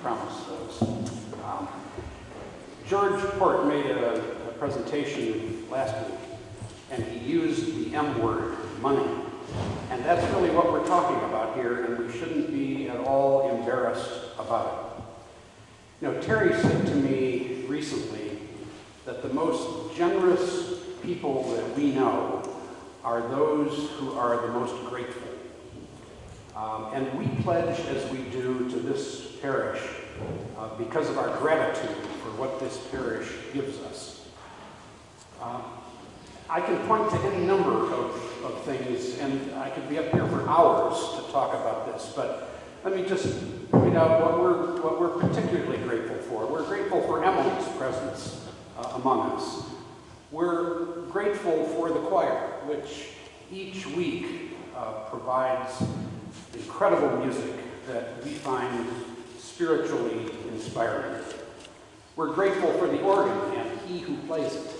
promise those. George Port made a presentation last week, and he used the M word, money. And that's really what we're talking about here, and we shouldn't be at all embarrassed about it. You know, Terry said to me recently that the most generous people that we know are those who are the most grateful. And we pledge, as we do, to this parish because of our gratitude for what this parish gives us. I can point to any number of things, and I could be up here for hours to talk about this, but let me just point out what we're particularly grateful for. We're grateful for Emily's presence among us. We're grateful for the choir, which each week provides incredible music that we find spiritually inspiring. We're grateful for the organ and he who plays it.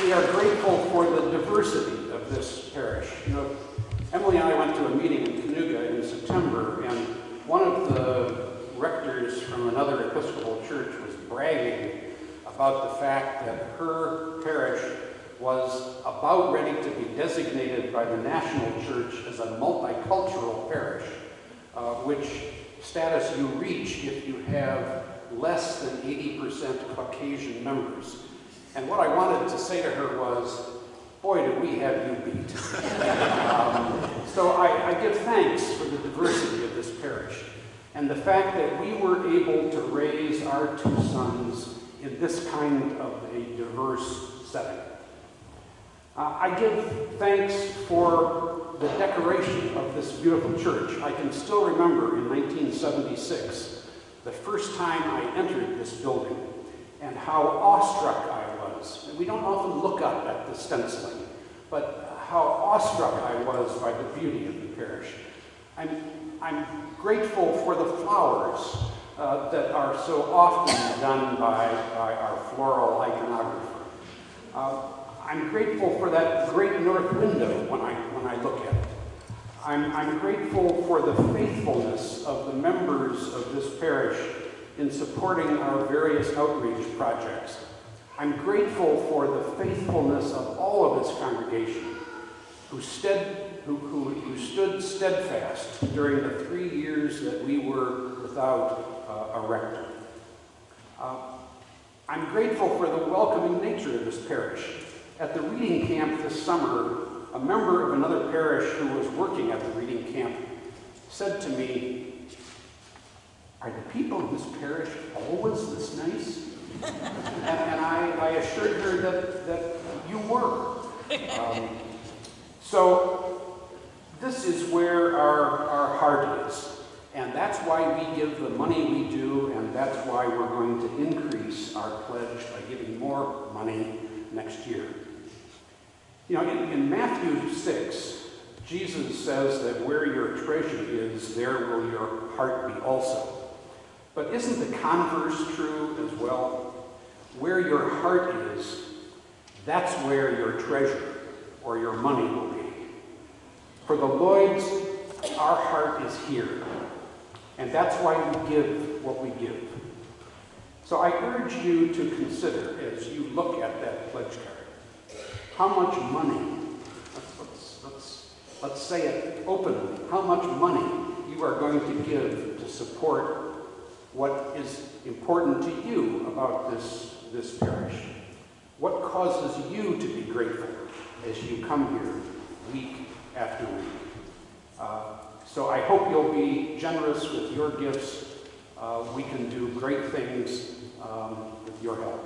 We are grateful for the diversity of this parish. You know, Emily and I went to a meeting in Cayuga in September, and one of the rectors from another Episcopal church was bragging about the fact that her parish was about ready to be designated by the national church as a multicultural parish, which status you reach if you have less than 80% Caucasian members. And what I wanted to say to her was, boy, do we have you beat. So I give thanks for the diversity of this parish and the fact that we were able to raise our two sons in this kind of a diverse setting. I give thanks for the decoration of this beautiful church. I can still remember in 1976, the first time I entered this building, and how awestruck I was. And we don't often look up at the stenciling, but how awestruck I was by the beauty of the parish. I'm grateful for the flowers that are so often done by our floral iconographer. I'm grateful for that great north window when I look at it. I'm grateful for the faithfulness of the members of this parish in supporting our various outreach projects. I'm grateful for the faithfulness of all of its congregation who stood steadfast during the 3 years that we were without a rector. I'm grateful for the welcoming nature of this parish. At the reading camp this summer, a member of another parish who was working at the reading camp said to me, "Are the people in this parish always this nice?" and I assured her that you were. So this is where our heart is. And that's why we give the money we do, and that's why we're going to increase our pledge by giving more money next year. You know, in Matthew 6, Jesus says that where your treasure is, there will your heart be also. But isn't the converse true as well? Where your heart is, that's where your treasure or your money will be. For the Lloyds, our heart is here. And that's why we give what we give. So I urge you to consider, as you look at that pledge card, how much money, let's say it openly, how much money you are going to give to support what is important to you about this parish. What causes you to be grateful as you come here week after week. So I hope you'll be generous with your gifts. We can do great things with your help.